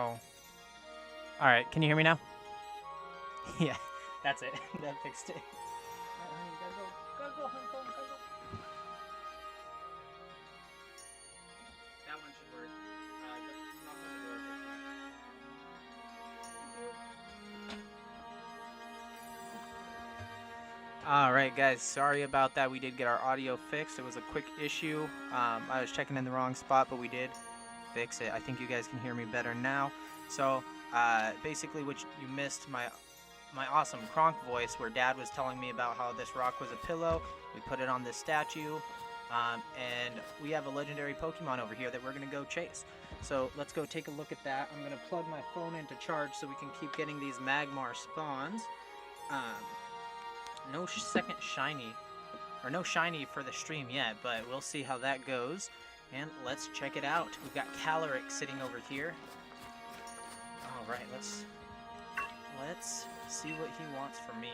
Uh-oh. Alright, can you hear me now? Yeah, that's it. That fixed it. Alright, honey, gotta go. Gotta go, honey, gotta go. That one should work. Knock on the door if it's not. Alright guys, sorry about that. We did get our audio fixed. It was a quick issue. I was checking in the wrong spot, but we did fix it. I think you guys can hear me better now. So, basically what you missed, my awesome Kronk voice, where Dad was telling me about how this rock was a pillow. We put it on this statue, and we have a legendary Pokemon over here that we're going to go chase. So let's go take a look at that. I'm going to plug my phone into charge so we can keep getting these Magmar spawns. No second shiny, or no shiny for the stream yet, but we'll see how that goes. And let's check it out. We've got Calyrex sitting over here. Alright, let's see what he wants from me.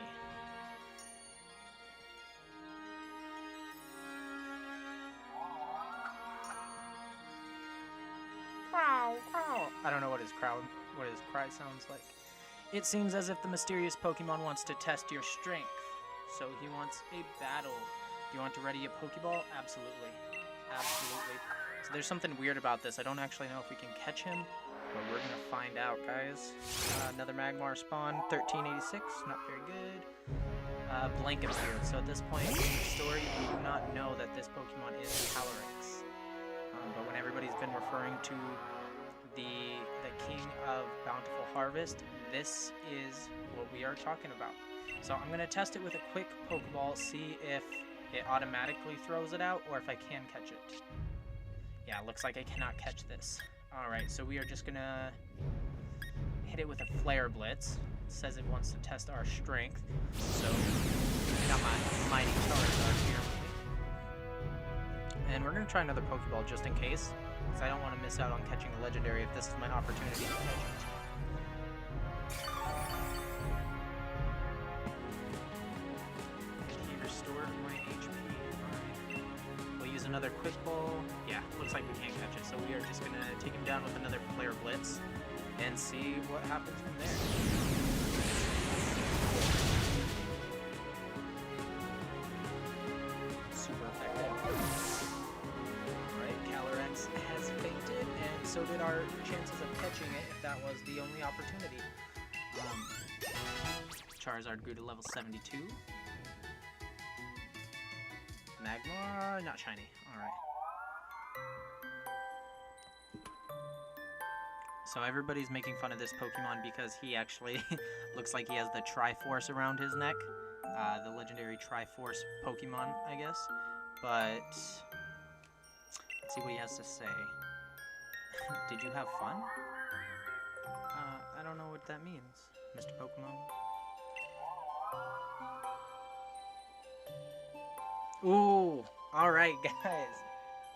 Crow, crow. I don't know what his cry sounds like. It seems as if the mysterious Pokemon wants to test your strength. So he wants a battle. Do you want to ready a Pokeball? Absolutely. Absolutely. So there's something weird about this. I don't actually know if we can catch him, but we're going to find out, guys. Another Magmar spawn, 1386. Not very good. Blank appeared. So at this point in the story, we do not know that this Pokemon is Calyrex. But when everybody's been referring to the King of Bountiful Harvest, this is what we are talking about. So I'm going to test it with a quick Pokeball, see if it automatically throws it out or if I can catch it. Yeah, it looks like I cannot catch this. Alright, so we are just going to hit it with a Flare Blitz. It says it wants to test our strength. So I got my mighty Charizard here with me. And we're going to try another Pokeball just in case, because I don't want to miss out on catching a legendary if this is my opportunity to catch it. Another quick ball. Yeah, looks like we can't catch it, so we are just gonna take him down with another Flare Blitz and see what happens from there. Super effective. Alright, Calyrex has fainted, and so did our chances of catching it if that was the only opportunity. Charizard grew to level 72. Magmar, not shiny. Alright. So everybody's making fun of this Pokemon because he actually looks like he has the Triforce around his neck. The legendary Triforce Pokemon, I guess. But let's see what he has to say. Did you have fun? I don't know what that means, Mr. Pokemon. Ooh, alright guys,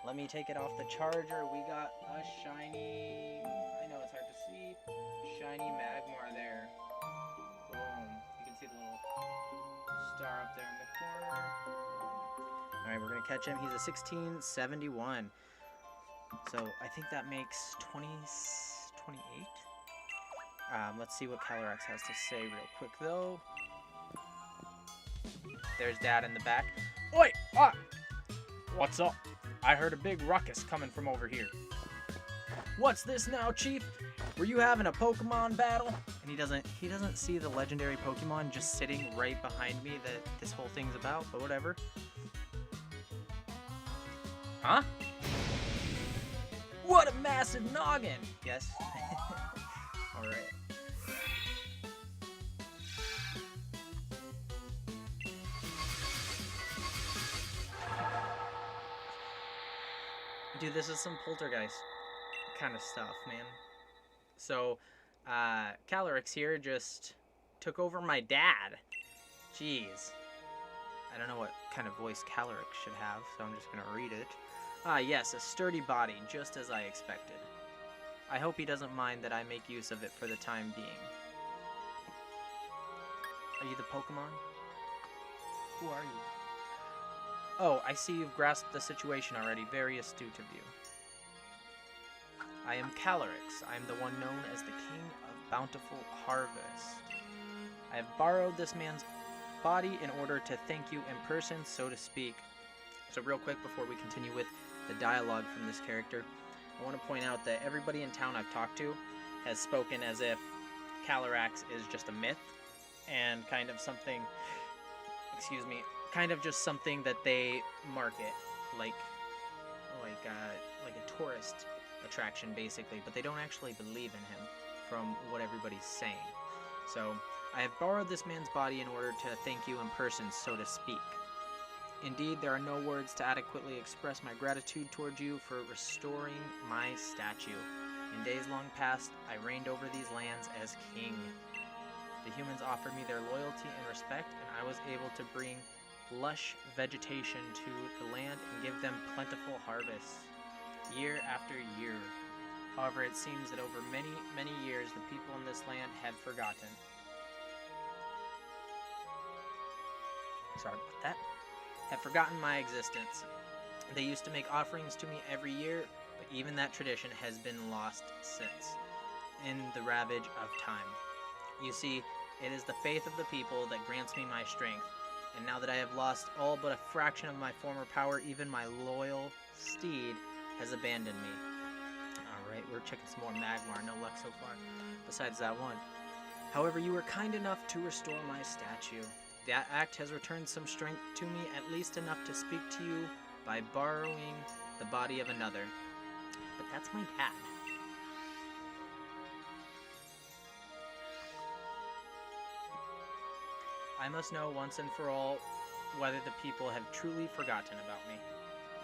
let me take it off the charger. We got a shiny, I know it's hard to see, shiny Magmar there. Boom, you can see the little star up there in the corner. Alright, we're going to catch him. He's a 1671. So I think that makes 28. Let's see what Calyrex has to say real quick though. There's Dad in the back. Oi! Ah! What's up? I heard a big ruckus coming from over here. What's this now, Chief? Were you having a Pokemon battle? And he doesn't see the legendary Pokemon just sitting right behind me that this whole thing's about, but whatever. Huh? What a massive noggin! Yes. Alright. Dude, this is some poltergeist kind of stuff, man. So, Calyrex here just took over my dad. Jeez. I don't know what kind of voice Calyrex should have, so I'm just going to read it. Yes, a sturdy body, just as I expected. I hope he doesn't mind that I make use of it for the time being. Are you the Pokemon? Who are you? Oh, I see you've grasped the situation already. Very astute of you. I am Calyrex. I am the one known as the King of Bountiful Harvest. I have borrowed this man's body in order to thank you in person, so to speak. So real quick before we continue with the dialogue from this character, I want to point out that everybody in town I've talked to has spoken as if Calyrex is just a myth and kind of something, kind of just something that they market like a tourist attraction basically, but they don't actually believe in him from what everybody's saying. So I have borrowed this man's body in order to thank you in person, so to speak. Indeed, there are no words to adequately express my gratitude towards you for restoring my statue. In days long past, I reigned over these lands as king. The humans offered me their loyalty and respect, and I was able to bring lush vegetation to the land and give them plentiful harvests, year after year. However, it seems that over many, many years, the people in this land have forgotten. Sorry about that. Have forgotten my existence. They used to make offerings to me every year, but even that tradition has been lost since, in the ravage of time. You see, it is the faith of the people that grants me my strength, and now that I have lost all but a fraction of my former power, even my loyal steed has abandoned me. Alright, we're checking some more Magmar, no luck so far, besides that one. However, you were kind enough to restore my statue. That act has returned some strength to me, at least enough to speak to you by borrowing the body of another. But that's my dad. I must know once and for all whether the people have truly forgotten about me.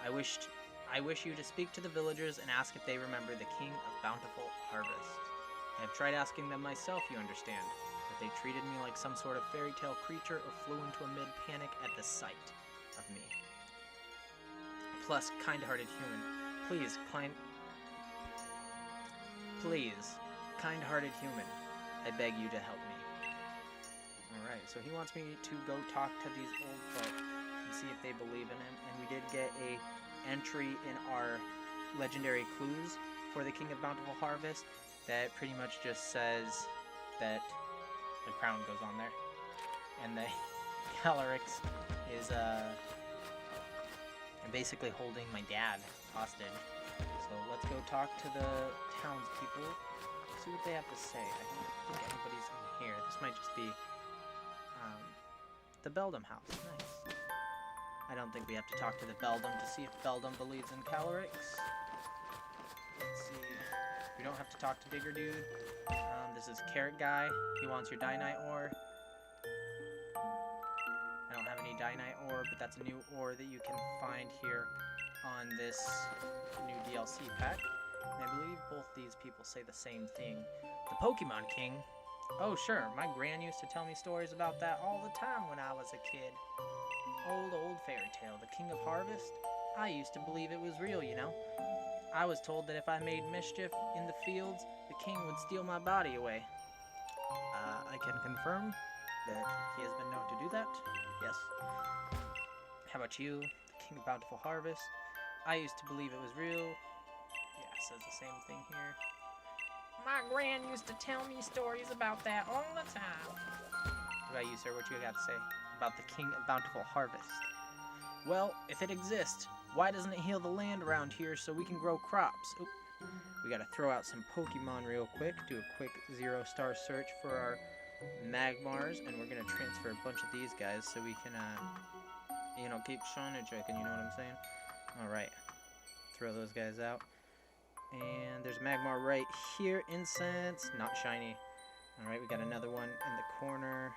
I wish you to speak to the villagers and ask if they remember the King of Bountiful Harvest. I have tried asking them myself, you understand, but they treated me like some sort of fairy tale creature or flew into a mid-panic at the sight of me. Plus, kind-hearted human, please, kind-hearted human, I beg you to help me. Alright, so he wants me to go talk to these old folk and see if they believe in him, and we did get a entry in our legendary clues for the King of Bountiful Harvest that pretty much just says that the crown goes on there, and that Calyrex is basically holding my dad hostage. So let's go talk to the townspeople, see what they have to say. I don't think anybody's in here. This might just be the Beldam house. Nice. I don't think we have to talk to the Beldam to see if Beldam believes in Calyrex. Let's see. We don't have to talk to Digger Dude. This is Carrot Guy. He wants your Dynite ore. I don't have any Dynite ore, but that's a new ore that you can find here on this new DLC pack. And I believe both these people say the same thing. The Pokemon King? Oh sure, my gran used to tell me stories about that all the time when I was a kid. Old fairy tale, the King of Harvest? I used to believe it was real, you know. I was told that if I made mischief in the fields, the king would steal my body away. I can confirm that he has been known to do that. Yes. How about you, the King of Bountiful Harvest? I used to believe it was real. Yeah, it says the same thing here. My gran used to tell me stories about that all the time. What about you, sir? What you got to say about the King of Bountiful Harvest? Well, if it exists, why doesn't it heal the land around here so we can grow crops? Oop. We gotta throw out some Pokemon real quick, do a quick 0-star search for our Magmars, and we're gonna transfer a bunch of these guys so we can, you know, keep shiny checking, you know what I'm saying? Alright, throw those guys out. And there's a Magmar right here, Incense, not shiny. Alright, we got another one in the corner.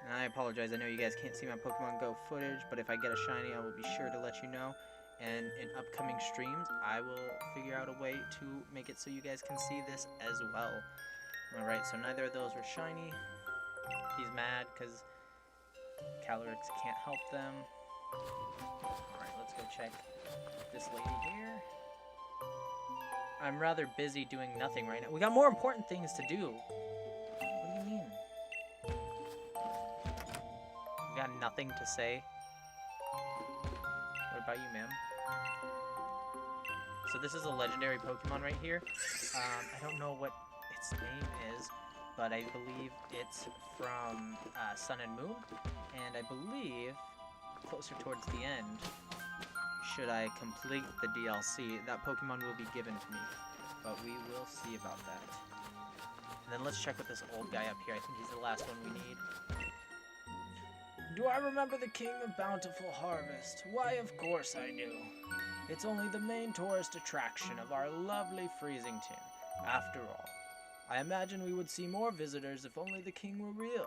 And I apologize, I know you guys can't see my Pokemon Go footage, but if I get a shiny, I will be sure to let you know. And in upcoming streams, I will figure out a way to make it so you guys can see this as well. Alright, so neither of those were shiny. He's mad because Calyrex can't help them. Alright, let's go check this lady here. I'm rather busy doing nothing right now. We got more important things to do. What do you mean? You got nothing to say? What about you, ma'am? So this is a legendary Pokemon right here. I don't know what its name is, but I believe it's from Sun and Moon. And I believe closer towards the end, should I complete the DLC, that Pokemon will be given to me. But we will see about that. And then let's check with this old guy up here. I think he's the last one we need. Do I remember the King of Bountiful Harvest? Why, of course I do. It's only the main tourist attraction of our lovely Freezington, after all. I imagine we would see more visitors if only the king were real.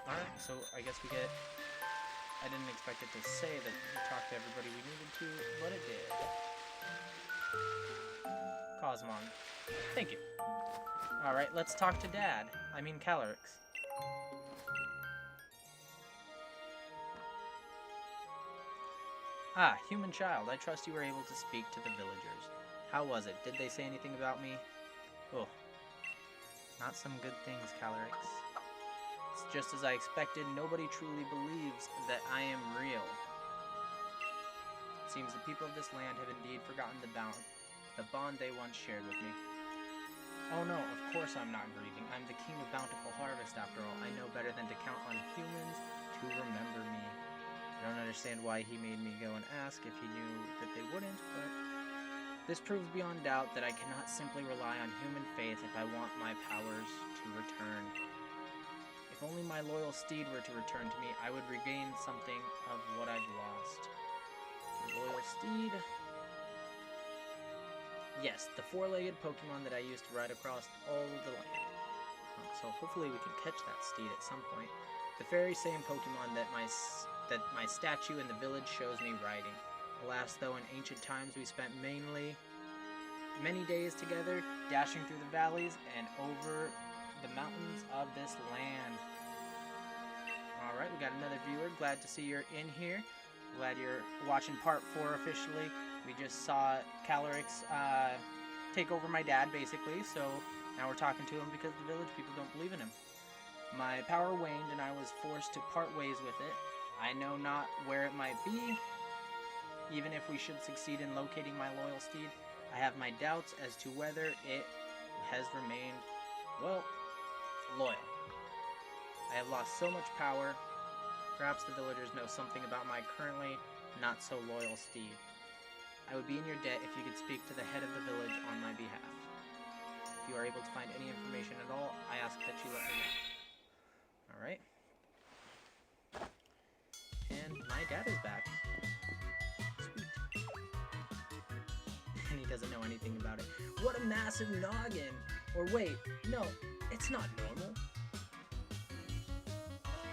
Alright, so I guess we get... I didn't expect it to say that we talked to everybody we needed to, but it did. Cosmon. Thank you. Alright, let's talk to Dad. I mean Calyrex. Ah, human child, I trust you were able to speak to the villagers. How was it? Did they say anything about me? Oh, not some good things, Calyrex. It's just as I expected, nobody truly believes that I am real. It seems the people of this land have indeed forgotten the bond they once shared with me. Oh no, of course I'm not grieving. I'm the King of Bountiful Harvest after all. I know better than to count on humans to remember me. I don't understand why he made me go and ask if he knew that they wouldn't, but this proves beyond doubt that I cannot simply rely on human faith if I want my powers to return. If only my loyal steed were to return to me, I would regain something of what I've lost. Your loyal steed? Yes, the four-legged Pokemon that I used to ride across all the land. So hopefully we can catch that steed at some point. The very same Pokemon that my statue in the village shows me riding. Alas, though, in ancient times we spent many days together, dashing through the valleys and over the mountains of this land. Alright, we got another viewer. Glad to see you're in here. Glad you're watching part 4 officially. We just saw Calyrex take over my dad, basically, so now we're talking to him because the village people don't believe in him. My power waned and I was forced to part ways with it. I know not where it might be. Even if we should succeed in locating my loyal steed, I have my doubts as to whether it has remained, well, loyal. I have lost so much power. Perhaps the villagers know something about my currently not so loyal steed. I would be in your debt if you could speak to the head of the village on my behalf. If you are able to find any information at all, I ask that you let me know. Alright. And my dad is back. Sweet. And he doesn't know anything about it. What a massive noggin! Or wait, no, it's not normal.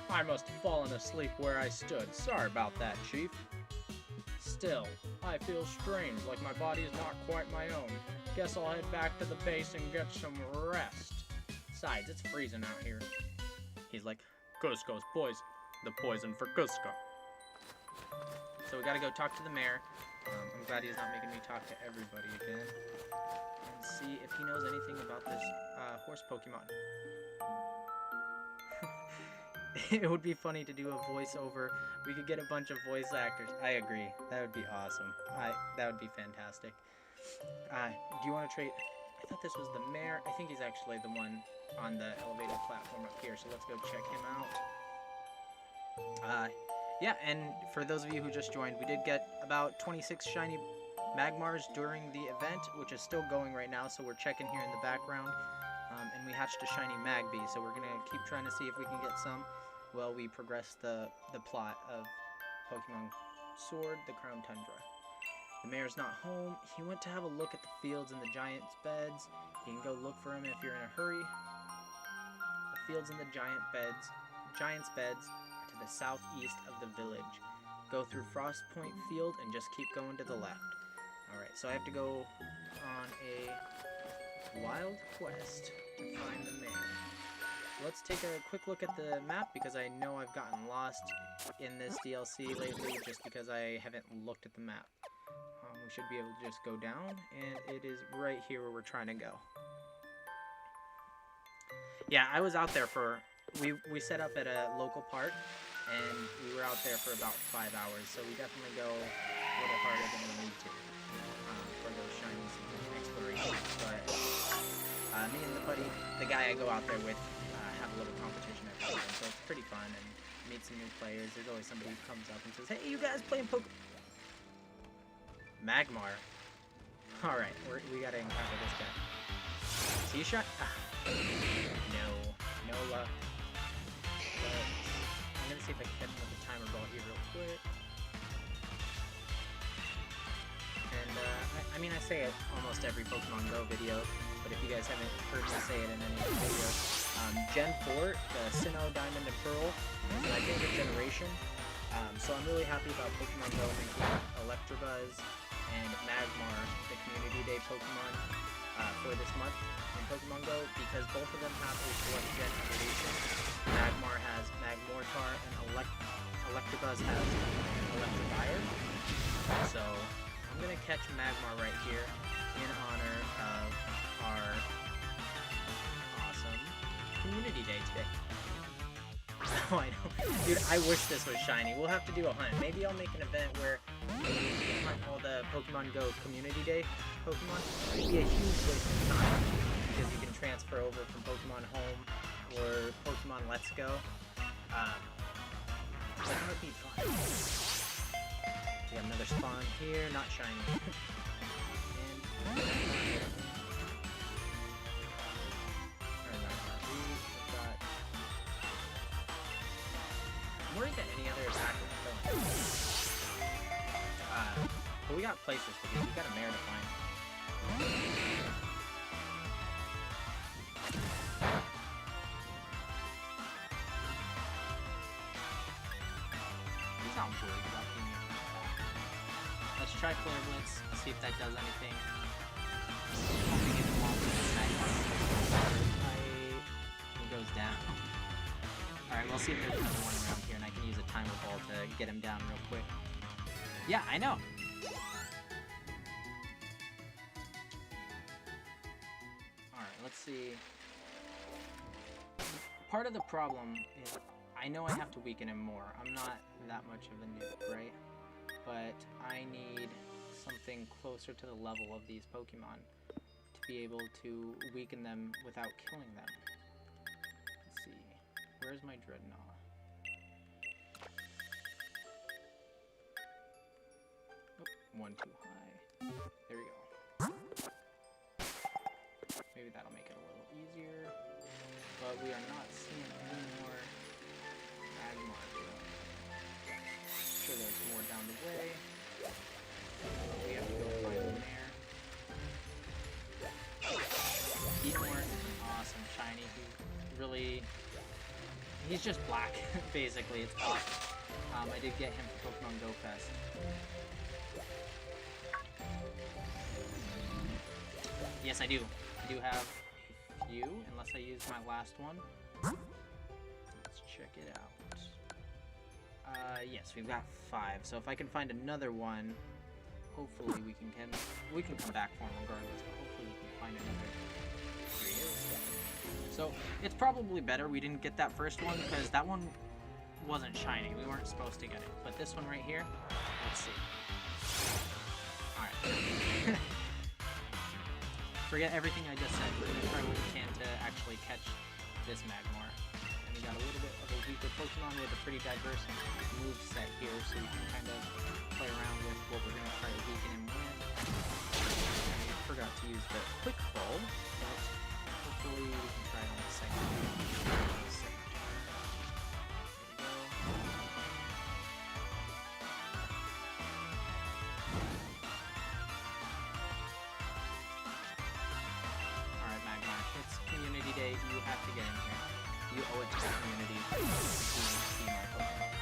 I must have fallen asleep where I stood. Sorry about that, Chief. Still, I feel strange, like my body is not quite my own. Guess I'll head back to the base and get some rest. Besides, it's freezing out here. He's like, Cusco's poison. The poison for Cusco. So we gotta go talk to the mayor. I'm glad he's not making me talk to everybody again. And see if he knows anything about this horse Pokemon. It would be funny to do a voiceover. We could get a bunch of voice actors. I agree. That would be awesome. That would be fantastic. Do you want to trade... I thought this was the mayor. I think he's actually the one on the elevated platform up here. So let's go check him out. Yeah, and for those of you who just joined, we did get about 26 shiny Magmars during the event, which is still going right now, so we're checking here in the background. And we hatched a shiny Magby, so we're going to keep trying to see if we can get some while we progress the plot of Pokemon Sword, the Crown Tundra. The mayor's not home. He went to have a look at the fields and the giant's beds. You can go look for him if you're in a hurry. The fields and the giant's beds are to the southeast of the village. Go through Frost Point Field and just keep going to the left. Alright, so I have to go on a wild quest to find the mayor. Let's take a quick look at the map because I know I've gotten lost in this DLC lately just because I haven't looked at the map. We should be able to just go down, and it is right here where we're trying to go. Yeah, I was out there for... We set up at a local park, and we were out there for about 5 hours, so we definitely go a little harder than we need to for those shinies and explorations. But me and the guy I go out there with, have a little competition every time, so it's pretty fun, and meet some new players. There's always somebody who comes up and says, "Hey, you guys playing Magmar." Alright, we gotta encounter this guy. Is he shot? No luck. But I'm gonna see if I can catch him with the timer ball here real quick. And I mean, I say it almost every Pokemon Go video, but if you guys haven't heard me say it in any of the videos, Gen 4, the Sinnoh, Diamond, and Pearl, is my favorite generation. So I'm really happy about Pokemon Go making Electabuzz and Magmar the Community Day Pokemon for this month in Pokemon Go, because both of them have a 4th gen evolution. Magmar has Magmortar, and Electabuzz has Electivire. So I'm gonna catch Magmar right here in honor of our awesome Community Day today. Oh, I know. Dude, I wish this was shiny. We'll have to do a hunt. Maybe I'll make an event where we hunt all the Pokemon Go Community Day Pokemon. It'd be a huge waste of time, because you can transfer over from Pokemon Home or Pokemon Let's Go. But that would be fun. We have another spawn here, not shiny. And I'm worried that any other attack would kill him. But we got places to be. We got a mare to find. He's not worried about being able to attack. Let's try Flare Blitz, see if that does anything. Hoping it won't. He goes down. Alright, we'll see if there's another one around here, and I can use a timer ball to get him down real quick. Yeah, I know! Alright, let's see. Part of the problem is I know I have to weaken him more. I'm not that much of a noob, right? But I need something closer to the level of these Pokemon to be able to weaken them without killing them. Let's see. Where's my Dreadnought? Oh, one too high. There we go. Maybe that'll make it a little easier. But we are not seeing any more Magmar here. I'm sure there's more down the way. We have to go find them there. Eatmore, awesome, shiny. He really... He's just black, basically. It's awesome. I did get him for Pokemon Go Fest. Yes, I do. I do have a few, unless I use my last one. Let's check it out. Yes, we've got 5. So if I can find another one, hopefully we can come back for him regardless. But hopefully we can find another. Here he is. So it's probably better we didn't get that first one, because that one wasn't shiny. We weren't supposed to get it. But this one right here, let's see. Alright. Forget everything I just said. We're going to try what we can to actually catch this Magmar. And we got a little bit of a weaker Pokemon with a pretty diverse move set here, so we can kind of play around with what we're going to try to weaken him with. I forgot to use the Quick Ball, but hopefully we can try it on the second time. Community Day, you have to get in here. You owe it to the community to see my Pokemon.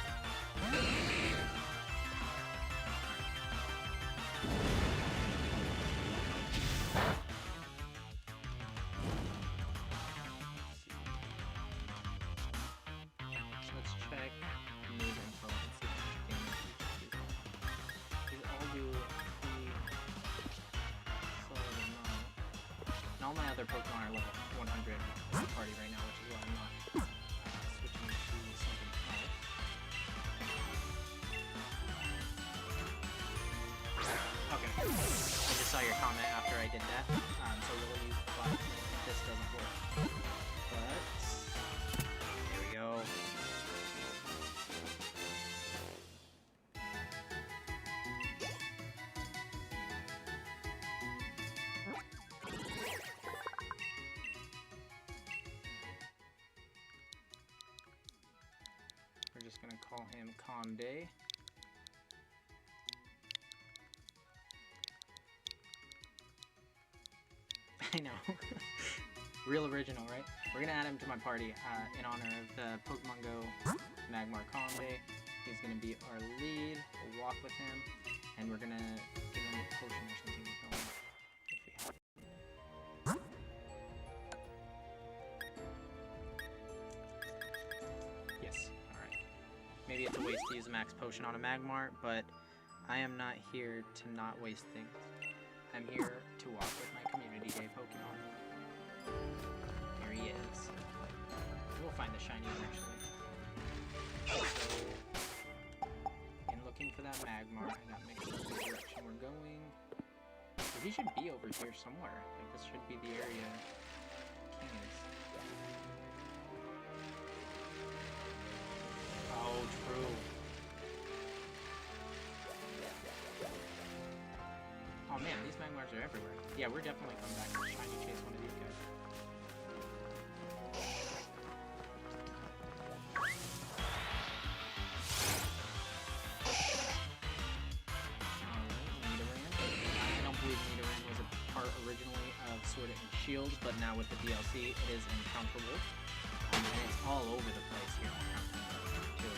Let's check mood info and see how much damage each of these are. These all do pretty solid amount. And all my other Pokemon are level 100 in the party right now, which is why I'm not switching to something else. I just saw your comment after I did that. So really, but this doesn't work. But there we go. We're just gonna call him Calm Day. I know. Real original, right? We're gonna add him to my party in honor of the Pokemon Go Magmar Calm Day. He's gonna be our lead. We'll walk with him, and we're gonna give him a potion or something to go on, if we have it. Yes, alright. Maybe it's a waste to use a max potion on a Magmar, but I am not here to not waste things. I'm here to walk with my Community Day Pokemon. There he is. We'll find the shiny eventually. So, in looking for that Magmar, I got mixed up the direction we're going. So he should be over here somewhere. Like, this should be the area King is. Oh, true. Oh man, these Magmars are everywhere. Yeah, we're definitely coming back and trying to chase one of these guys. Alright, Nidoran. I don't believe Nidoran was a part originally of Sword and Shield, but now with the DLC, it is encounterable. And it's all over the place here on too.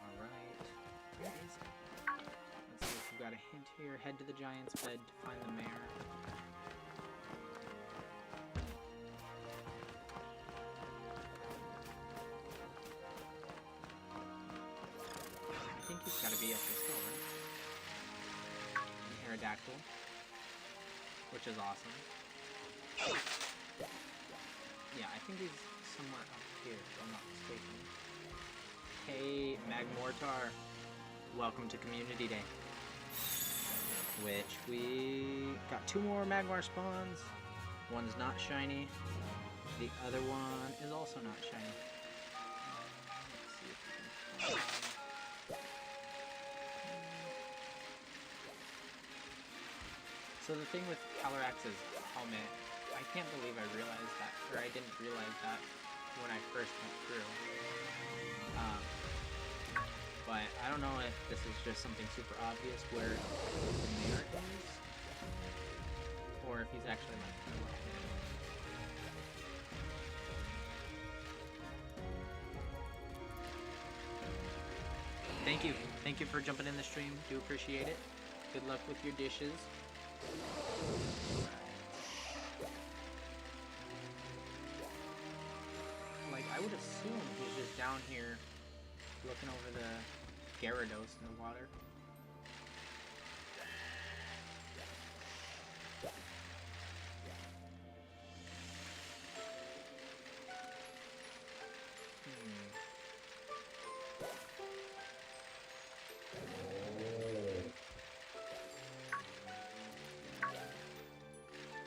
Alright, where is it? Let's see if we've got a hint here. Head to the Giant's Bed to find the mare. I think he's got to be up this hill, right? An Aerodactyl, which is awesome. Yeah, I think he's somewhere up here, if I'm not mistaken. Hey, Magmortar. Welcome to Community Day. Which we got 2 more Magmar spawns. One's not shiny. The other one is also not shiny. Let's see if we can find... So the thing with Calyrax's helmet, I can't believe I realized that, or I didn't realize that when I first went through. But I don't know if this is just something super obvious where the mayor is, or if he's actually like... Thank you for jumping in the stream, do appreciate it. Good luck with your dishes. Like, I would assume he's just down here looking over the Gyarados in the water.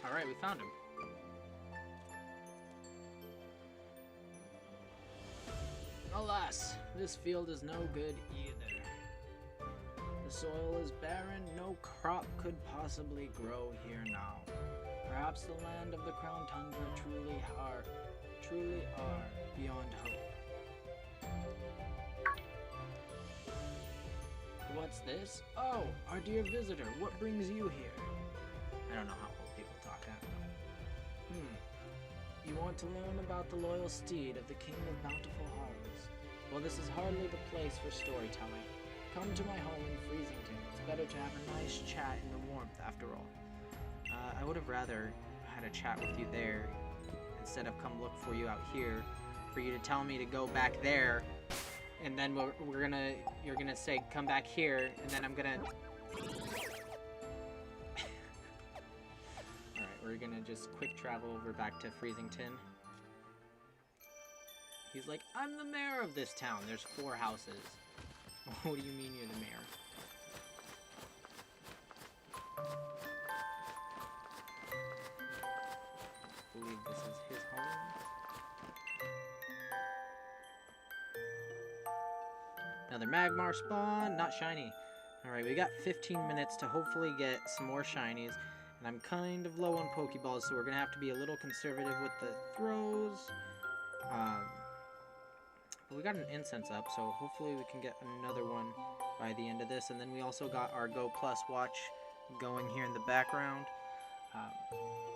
Alright, we found him. Alas, this field is no good either. The soil is barren, no crop could possibly grow here now. Perhaps the land of the Crown Tundra truly are beyond hope. What's this? Oh, our dear visitor, what brings you here? I don't know how old people talk, I don't know. You want to learn about the loyal steed of the King of Bountiful Halls? Well, this is hardly the place for storytelling. Come to my home in Freezington. It's better to have a nice chat in the warmth, after all. I would have rather had a chat with you there, instead of come look for you out here, for you to tell me to go back there, and then you're gonna say, come back here, and then I'm gonna... We're gonna just quick travel over back to Freezington. He's like, I'm the mayor of this town. There's 4 houses. What do you mean you're the mayor? I believe this is his home. Another Magmar spawn, not shiny. Alright, we got 15 minutes to hopefully get some more shinies. And I'm kind of low on Pokeballs, so we're going to have to be a little conservative with the throws. But we got an incense up, so hopefully we can get another one by the end of this. And then we also got our Go Plus watch going here in the background.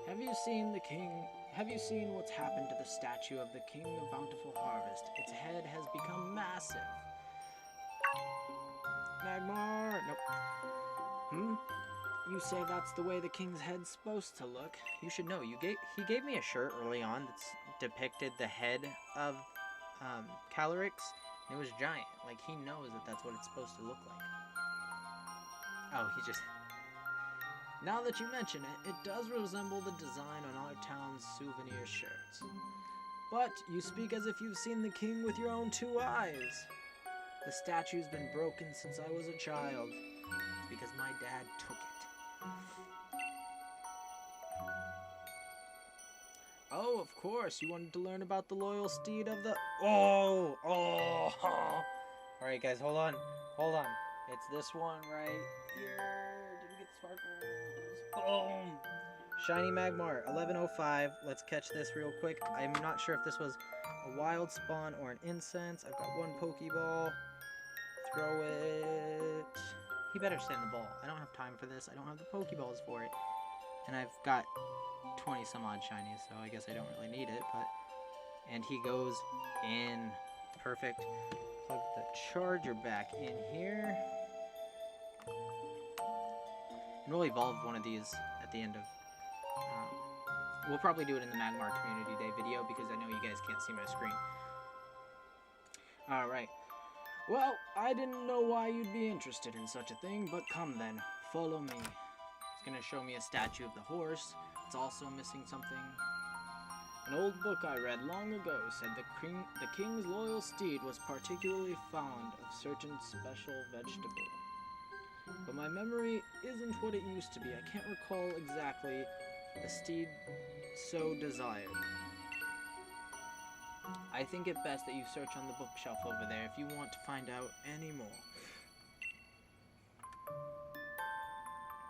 Have you seen the king? Have you seen what's happened to the statue of the King of Bountiful Harvest? Its head has become massive. Magmar! Nope. You say that's the way the king's head's supposed to look. You should know. He gave me a shirt early on that's depicted the head of Calyrex. It was giant. Like, he knows that that's what it's supposed to look like. Oh, he just... Now that you mention it, it does resemble the design on our town's souvenir shirts. But you speak as if you've seen the king with your own 2 eyes. The statue's been broken since I was a child. It's because my dad took it. Oh, of course. You wanted to learn about the loyal steed of the... Oh! Alright, guys, hold on. It's this one right here. Did we get the sparkles? Boom! Shiny Magmar, 1105. Let's catch this real quick. I'm not sure if this was a wild spawn or an incense. I've got 1 Pokeball. Throw it. He better send the ball. I don't have time for this. I don't have the Pokeballs for it. And I've got 20 some odd shinies, so I guess I don't really need it, but... And he goes in. Perfect. Plug the charger back in here. And we'll evolve one of these at the end of... we'll probably do it in the Magmar Community Day video, because I know you guys can't see my screen. Alright. Well, I didn't know why you'd be interested in such a thing, but come then, follow me. It's gonna show me a statue of the horse. It's also missing something. An old book I read long ago said the king's loyal steed was particularly fond of certain special vegetable. But my memory isn't what it used to be. I can't recall exactly the steed so desired. I think it best that you search on the bookshelf over there if you want to find out any more.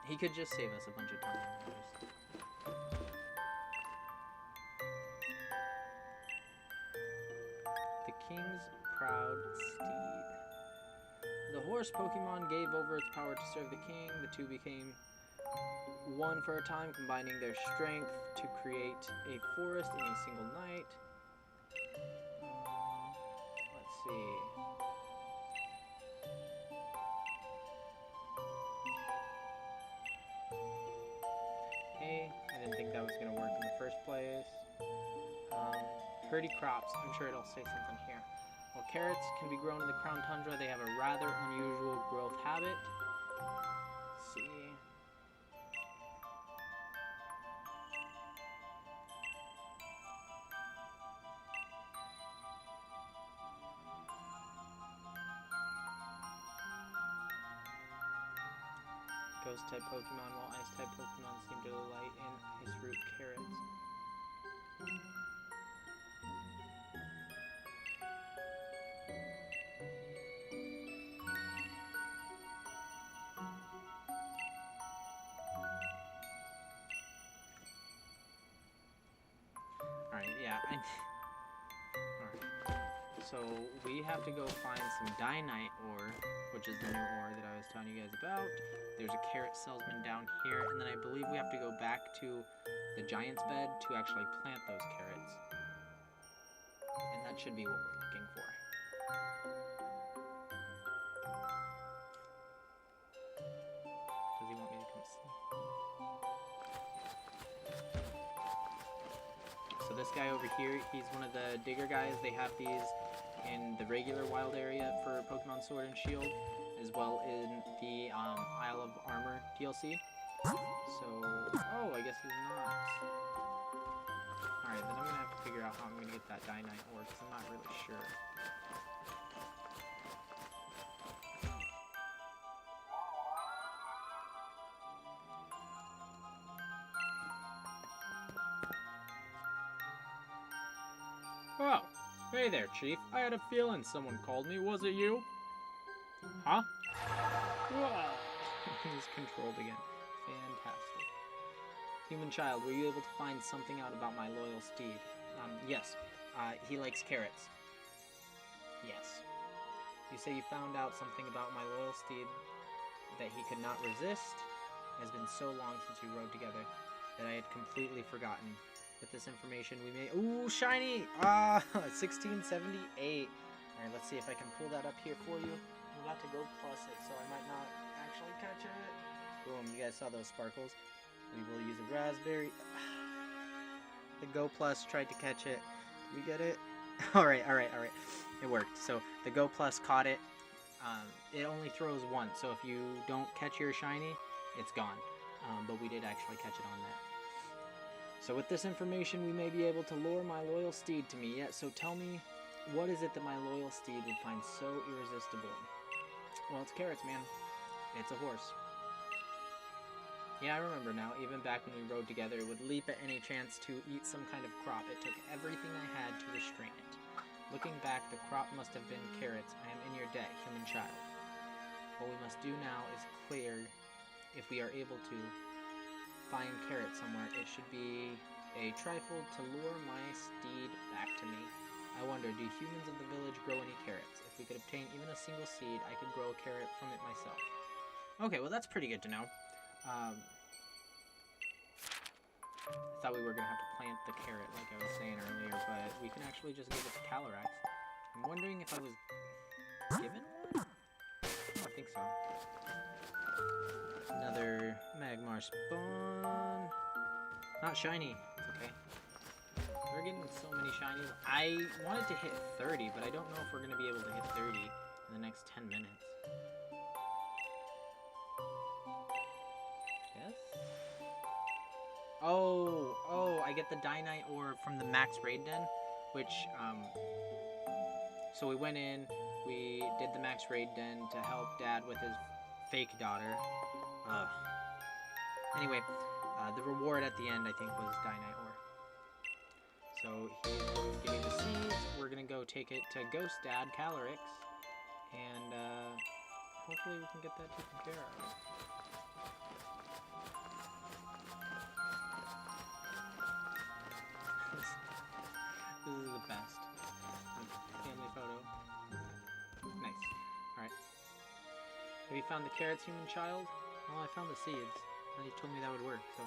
He could just save us a bunch of time. The king's proud steed. The horse Pokemon gave over its power to serve the king. The two became one for a time, combining their strength to create a forest in a single night. Let's see. Okay, I didn't think that was going to work in the first place. Hardy crops, I'm sure it'll say something here. While carrots can be grown in the Crown Tundra, they have a rather unusual growth habit. Let's see. Ghost-type Pokemon, while Ice-type Pokemon seem to delight in Ice Root carrots. Alright, yeah, Alright. So, we have to go find some Dynite ore, which is the new ore that I was telling you guys about. There's a carrot salesman down here, and then I believe we have to go back to the Giant's Bed to actually plant those carrots. And that should be what we're looking for. Does he want me to come see? So this guy over here, he's one of the digger guys. They have these in the regular wild area for Pokemon Sword and Shield, as well in the Isle of Armor DLC. So, oh, I guess he's not. Alright, then I'm going to have to figure out how I'm going to get that Dynite ore, because I'm not really sure. Oh, hey there, Chief. I had a feeling someone called me. Was it you? Huh? He's controlled again. Fantastic. Human child, were you able to find something out about my loyal steed? Yes. He likes carrots. Yes. You say you found out something about my loyal steed that he could not resist? It has been so long since we rode together that I had completely forgotten. With this information, we may... Ooh, shiny! 1678. Alright, let's see if I can pull that up here for you. I'm about to go plus it, so I might not actually catch it. Boom, you guys saw those sparkles. We will use a raspberry. The Go Plus tried to catch it. Did we get it? Alright. It worked. So the Go Plus caught it. It only throws once, so if you don't catch your shiny, it's gone. But we did actually catch it on that. So with this information, we may be able to lure my loyal steed to me. So tell me, what is it that my loyal steed would find so irresistible? Well, it's carrots, man. It's a horse. Yeah, I remember now. Even back when we rode together, it would leap at any chance to eat some kind of crop. It took everything I had to restrain it. Looking back, the crop must have been carrots. I am in your debt, human child. What we must do now is clear. If we are able to find carrots somewhere, it should be a trifle to lure my steed back to me. I wonder, do humans of the village grow any carrots? If we could obtain even a single seed, I could grow a carrot from it myself. Okay, well that's pretty good to know. I thought we were going to have to plant the carrot like I was saying earlier, but we can actually just give it to Calyrex. I'm wondering if I was given one? Oh, I think so. Another Magmar spawn. Not shiny. It's okay. We're getting so many shinies. I wanted to hit 30, but I don't know if we're going to be able to hit 30 in the next 10 minutes. Yes? Oh, I get the Dynite ore from the Max Raid Den, which, so we went in, we did the Max Raid Den to help Dad with his fake daughter. Anyway, the reward at the end, I think, was Dynite ore. So he's going to give me the seeds, we're going to go take it to Ghost Dad, Calyrex, and, hopefully we can get that taken care of. This is the best. Family photo. Nice. Alright. Have you found the carrots, human child? Well, I found the seeds. And you told me that would work, so...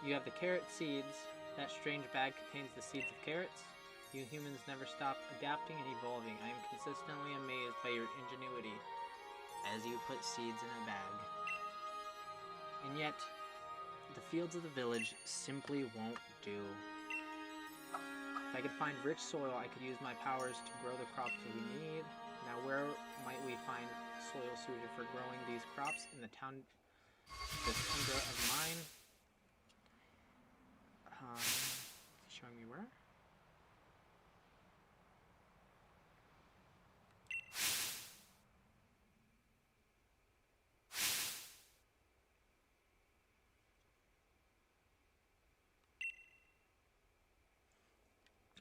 You have the carrot seeds. That strange bag contains the seeds of carrots. You humans never stop adapting and evolving. I am consistently amazed by your ingenuity as you put seeds in a bag. And yet, the fields of the village simply won't do. If I could find rich soil, I could use my powers to grow the crops that we need. Now, where might we find soil suited for growing these crops in the town, this tundra of mine? Showing me where?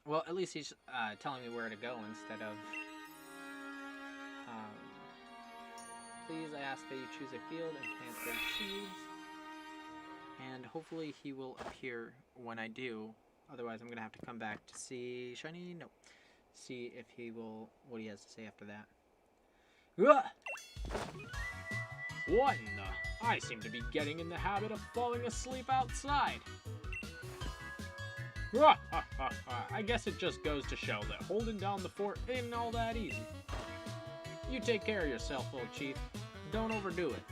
Well, at least he's telling me where to go instead of... please, I ask that you choose a field and plant those seeds. And hopefully he will appear when I do. Otherwise, I'm going to have to come back to see... Shiny? No. See if he will... what he has to say after that. What in the... I seem to be getting in the habit of falling asleep outside. I guess it just goes to show that holding down the fort ain't all that easy. You take care of yourself, old chief. Don't overdo it.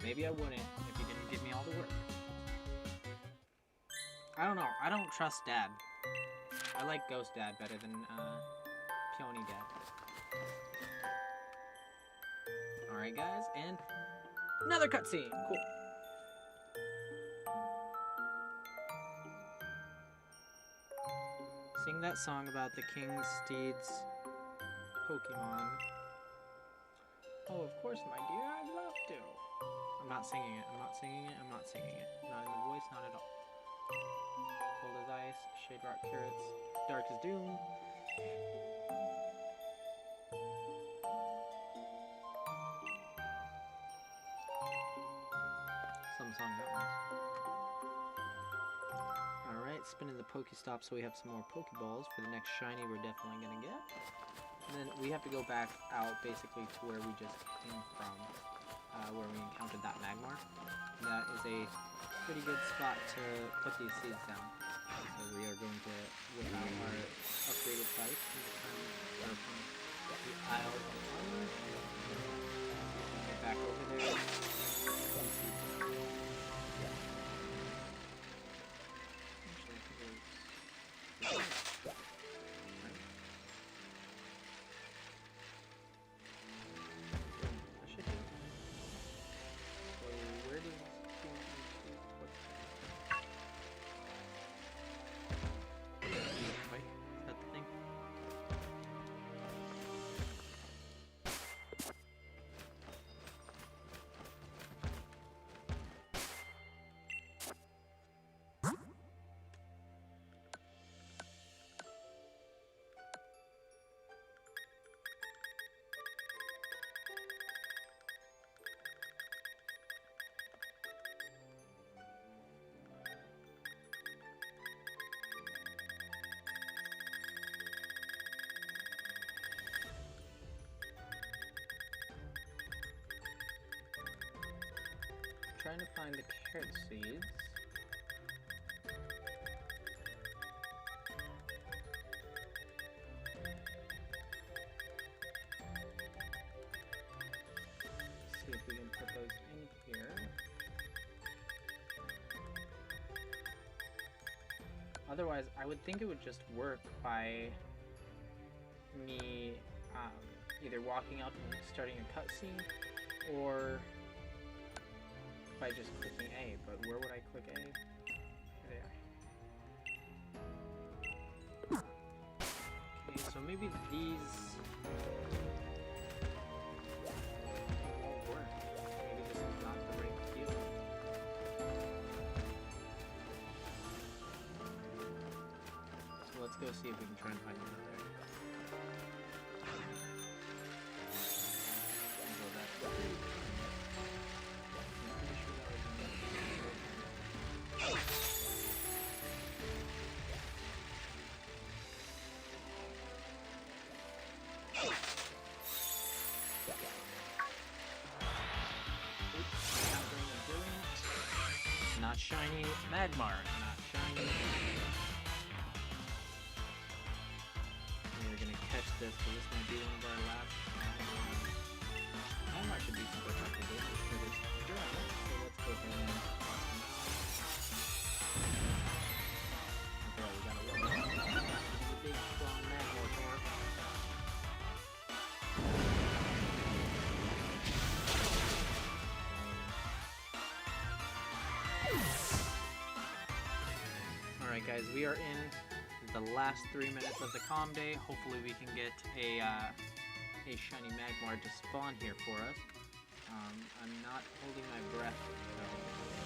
Maybe I wouldn't if you didn't give me all the work. I don't know. I don't trust Dad. I like Ghost Dad better than Peony Dad. Alright, guys, and another cutscene. Cool. Sing that song about the King's Steed's Pokemon. Oh, of course, my dear, I'd love to. I'm not singing it. I'm not singing it. I'm not in the voice, not at all. Cold as ice, shade rock carrots. Darkest Doom. Some song that one. Alright, spinning the Pokestop so we have some more Pokeballs for the next shiny we're definitely gonna get. And then we have to go back out basically to where we just came from, where we encountered that Magmar. And that is a pretty good spot to put these seeds down. So we are going to whip out our upgraded bike and from the Isle of Armor. Get back over there. Trying to find the carrot seeds. See if we can put those in here. Otherwise, I would think it would just work by me either walking out and starting a cutscene, or by just clicking A. But where would I click A? There. Okay, so maybe these won't work. Maybe this is not the right field. So let's go see if we can try and find another. Go that way. Not shiny Magmar, not shiny. We're gonna catch this, so this might be one of our last. Magmar should be super tough to do for this Tundra, so let's go ahead and toss him out. Okay, we got a one. A big strong Magmar for us. Alright guys, we are in the last 3 minutes of the comm day. Hopefully we can get a shiny Magmar to spawn here for us. I'm not holding my breath, so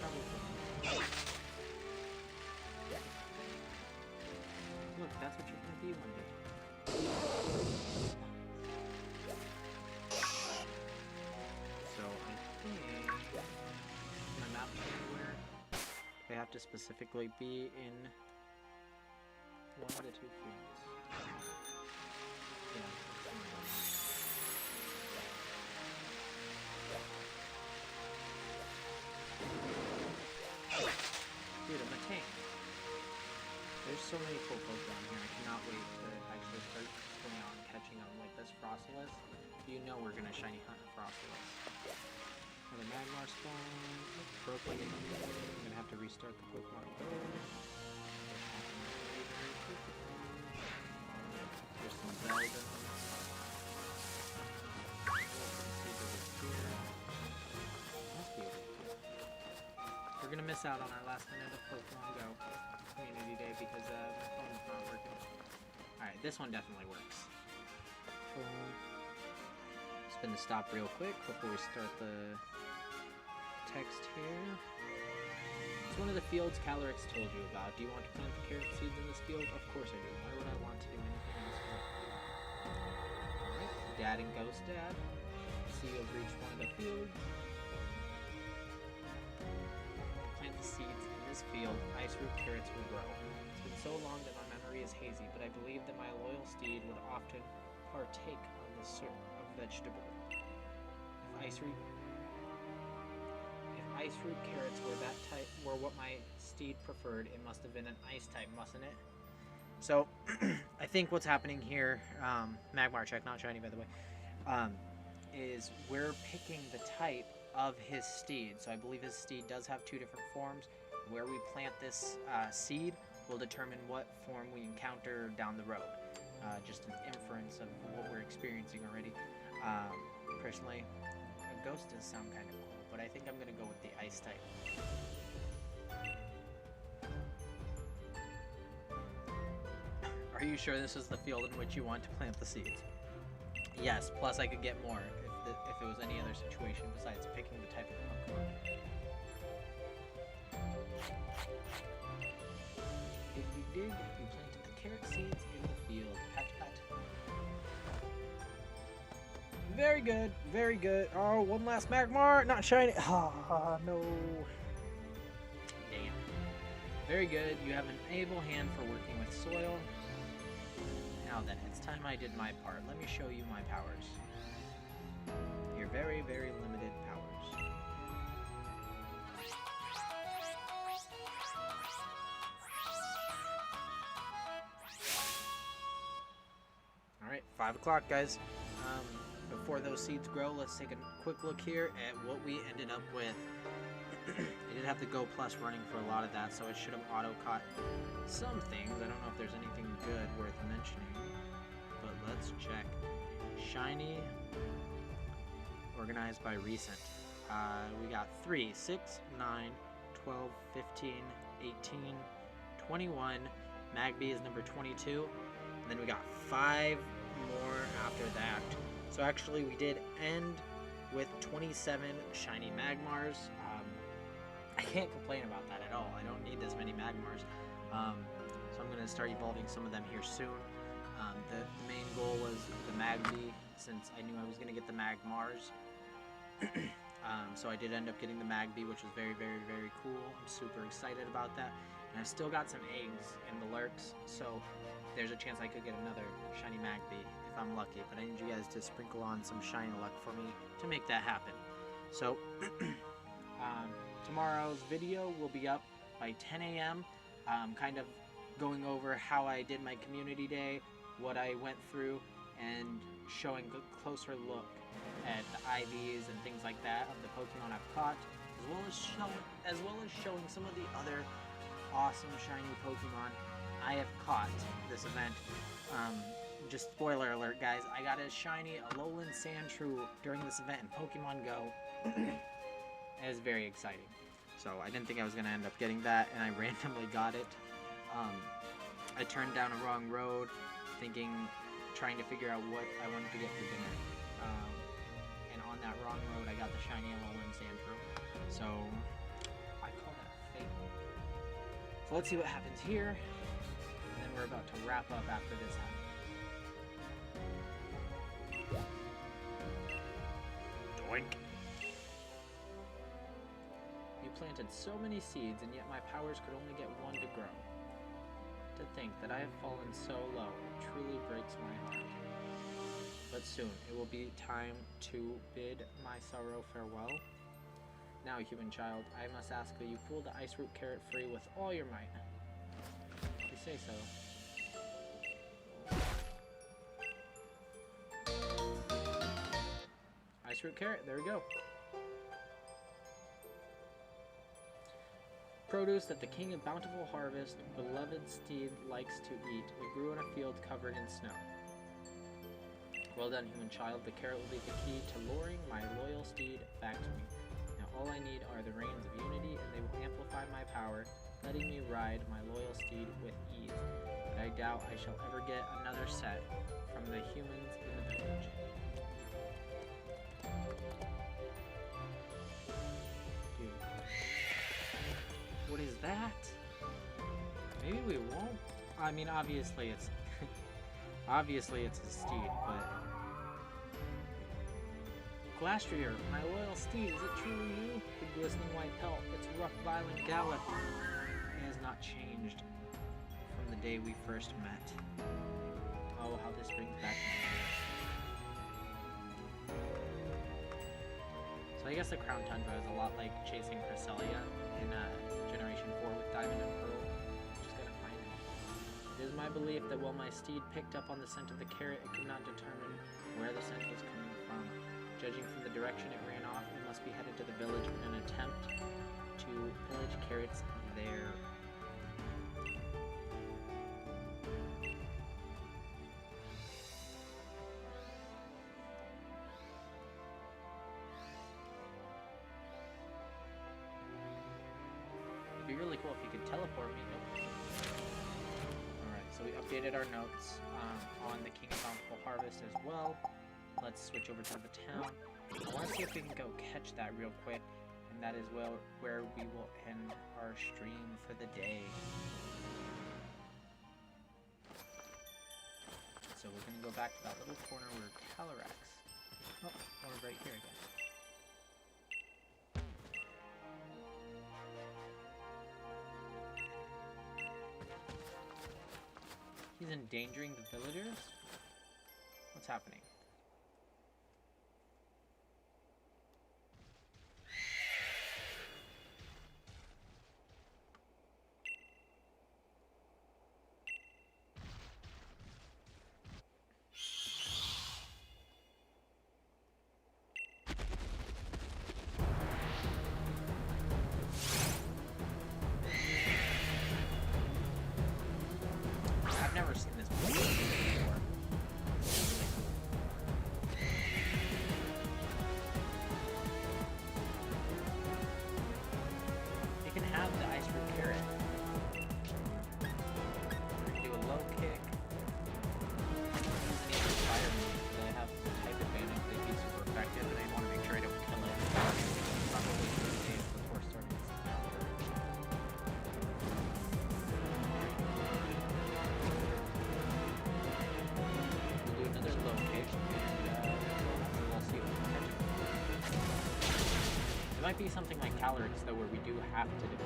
probably. Look, that's what you're gonna be one day. So I think my map anywhere. They have to specifically be in one of the 2 fields. Yeah. Dude, I'm a tank. There's so many cool Pokemon here. I cannot wait to actually start going on catching them like this Frostless. You know we're gonna shiny hunt a Frostless. Another Magmar spawn. Broken. I'm gonna have to restart the Pokemon there. There's some Zelda. We're gonna miss out on our last minute of Pokemon Go Community Day because my phone's not working. Alright, this one definitely works. Spin the stop real quick before we start the text here. It's one of the fields Calyrex told you about. Do you want to plant the carrot seeds in this field? Of course I do. Why would I want to do anything in this field? Alright, Dad and Ghost Dad. See, you've reached one of the fields. Plant the seeds in this field. Ice root carrots will grow. It's been so long that my memory is hazy, but I believe that my loyal steed would often partake on this sort of vegetable. If ice root carrots were what my steed preferred, it must have been an ice type, mustn't it? So, I think what's happening here, Magmar check, not shiny by the way, is we're picking the type of his steed. So I believe his steed does have 2 different forms. Where we plant this seed will determine what form we encounter down the road. Just an inference of what we're experiencing already. Personally, a ghost does sound kind of cool, but I think I'm going to go with the ice type. Are you sure this is the field in which you want to plant the seeds? Yes, plus I could get more if it was any other situation besides picking the type of Pokemon. Dig. You planted the carrot seeds in the field. Pat, pat. Very good, very good. Oh, one last Magmar, not shiny. Ah, no. Damn. Very good. You have an able hand for working with soil. Now then, it's time I did my part. Let me show you my powers. Your very, very limited powers. Alright, 5 o'clock, guys. Before those seeds grow, let's take a quick look here at what we ended up with. I did have the Go Plus running for a lot of that, so it should have auto-caught some things. I don't know if there's anything good worth mentioning, but let's check. Shiny, organized by recent. We got 3, 6, 9, 12, 15, 18, 21. Magby is number 22. And then we got 5 more after that. So actually we did end with 27 shiny Magmars. I can't complain about that at all. I don't need this many Magmars. So I'm going to start evolving some of them here soon. The main goal was the Magby, since I knew I was going to get the Magmars. So I did end up getting the Magby, which was very, very, very cool. I'm super excited about that. And I still got some eggs in the lurks, so there's a chance I could get another shiny Magby if I'm lucky. But I need you guys to sprinkle on some shiny luck for me to make that happen. So tomorrow's video will be up by 10 a.m. Kind of going over how I did my community day, what I went through, and showing a closer look at the IVs and things like that of the Pokemon I've caught, as well as showing some of the other awesome shiny Pokemon I have caught this event. Just spoiler alert, guys, I got a shiny Alolan Sandshrew during this event in Pokemon Go. It was very exciting. So I didn't think I was going to end up getting that, and I randomly got it. I turned down a wrong road, trying to figure out what I wanted to get for dinner. And on that wrong road, I got the shiny Alolan Sandshrew. So I call that fate. So let's see what happens here. And then we're about to wrap up after this happens. Doink. You planted so many seeds, and yet my powers could only get one to grow. To think that I have fallen so low truly breaks my heart. But soon it will be time to bid my sorrow farewell. Now, human child, I must ask that you pull the ice root carrot free with all your might. If you say so. Ice root carrot, there we go. Produce that the king of bountiful harvest, beloved steed, likes to eat. It grew in a field covered in snow. Well done, human child. The carrot will be the key to luring my loyal steed back to me. Now all I need are the reins of unity, and they will amplify my power, letting me ride my loyal steed with ease. But I doubt I shall ever get another set from the humans in the village. Dude. What What is that? Maybe we won't. I mean, obviously it's obviously it's a steed, but Glastrier, my loyal steed, is it truly you? The glistening white pelt, its rough, violent gallop. It has not changed from the day we first met. Oh, how this brings back memories. So I guess the Crown Tundra is a lot like chasing Cresselia in Generation 4 with Diamond and Pearl. Just gotta find it. It is my belief that while my steed picked up on the scent of the carrot, it could not determine where the scent was coming from. Judging from the direction it ran off, it must be headed to the village in an attempt to pillage carrots there. It'd be really cool if you could teleport me. Nope. Alright, so we updated our notes on the King of Bountiful Harvest as well. Let's switch over to the town. I want to see if we can go catch that real quick, and that is where we will end our stream for the day. So we're going to go back to that little corner where Calyrex... Oh, we're right here again. He's endangering the villagers? What's happening? I've never seen this before. You can have the ice fruit carrot. We can do a low kick. Any other fire moves that have type advantage, they'd be super effective, and I want to make sure I don't kill it. Probably 3 days before starting this encounter. We'll do another low kick, and we'll see if we can catch him. It might be something like Calyrex, though, where we do have to defeat him.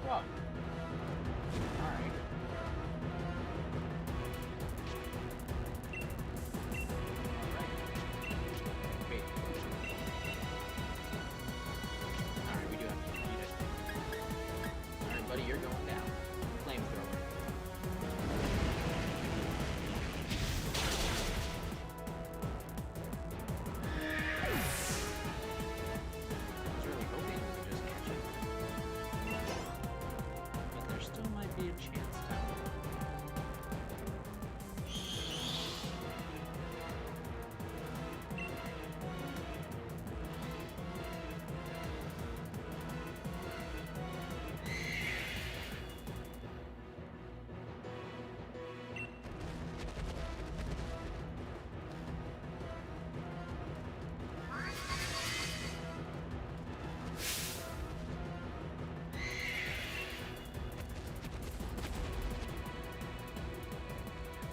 Whoa. Alright. Wait. Alright, we do have to defeat it. Alright, buddy, you're going down. Flamethrower. I was really hoping we would just catch it. But there still might be a chance down.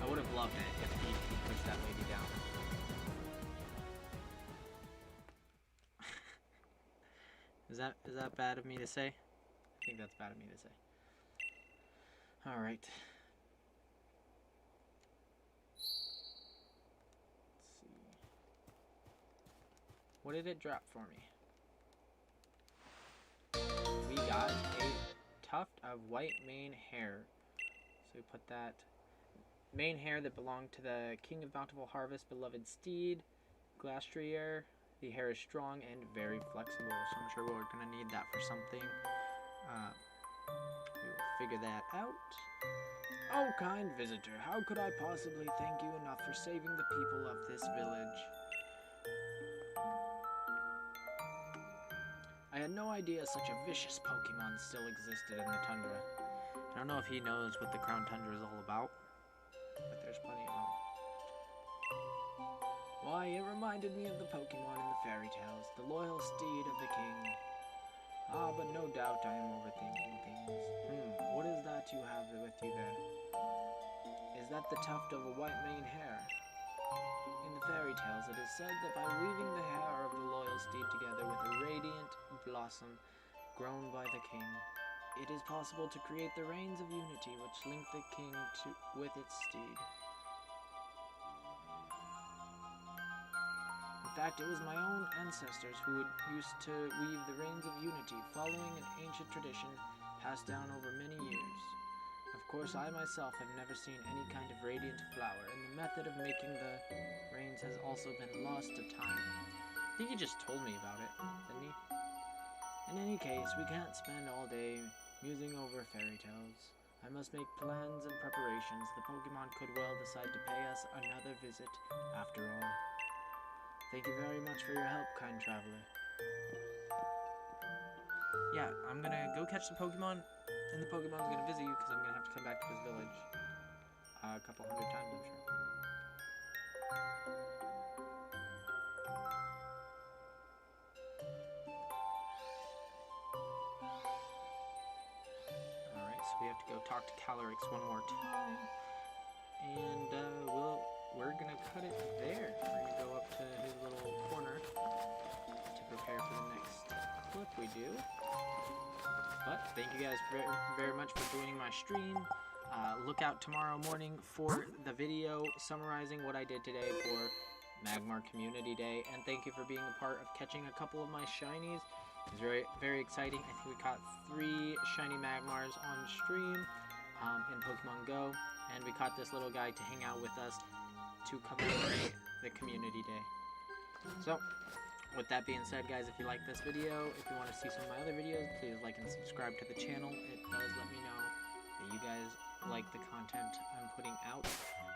I would have loved it if he pushed that lady down. Is that bad of me to say? I think that's bad of me to say. Alright. Let's see. What did it drop for me? We got a tuft of white mane hair. So we put that mane hair that belonged to the King of Bountiful Harvest, beloved steed, Glastrier. The hair is strong and very flexible, so I'm sure we're going to need that for something. We will figure that out. Oh, kind visitor, how could I possibly thank you enough for saving the people of this village? I had no idea such a vicious Pokemon still existed in the Tundra. I don't know if he knows what the Crown Tundra is all about, but there's plenty of them. Why, it reminded me of the Pokemon in the fairy tales, the loyal steed of the king. Ah, but no doubt I am overthinking things. What is that you have with you there? Is that the tuft of a white mane hair? In the fairy tales, it is said that by weaving the hair of the loyal steed together with a radiant blossom grown by the king, it is possible to create the reins of unity which link the king with its steed. In fact, it was my own ancestors who used to weave the reins of unity, following an ancient tradition passed down over many years. Of course, I myself have never seen any kind of radiant flower, and the method of making the reins has also been lost to time. I think he just told me about it, didn't he? In any case, we can't spend all day musing over fairy tales. I must make plans and preparations. The Pokemon could well decide to pay us another visit after all. Thank you very much for your help, kind traveler. Yeah, I'm gonna go catch the Pokemon, and the Pokemon's gonna visit you because I'm gonna have to come back to this village a couple hundred times, I'm sure. Alright, so we have to go talk to Calyrex one more time, and we're gonna cut it there. We're gonna go up to his little corner to prepare for the next clip we do. But thank you guys very much for joining my stream. Look out tomorrow morning for the video summarizing what I did today for Magmar Community Day. And thank you for being a part of catching a couple of my shinies. It was very, very exciting. I think we caught 3 shiny Magmars on stream in Pokemon Go. And we caught this little guy to hang out with us to commemorate the Community Day. So, with that being said, guys, if you like this video, if you want to see some of my other videos, please like and subscribe to the channel. It does let me know that you guys like the content I'm putting out.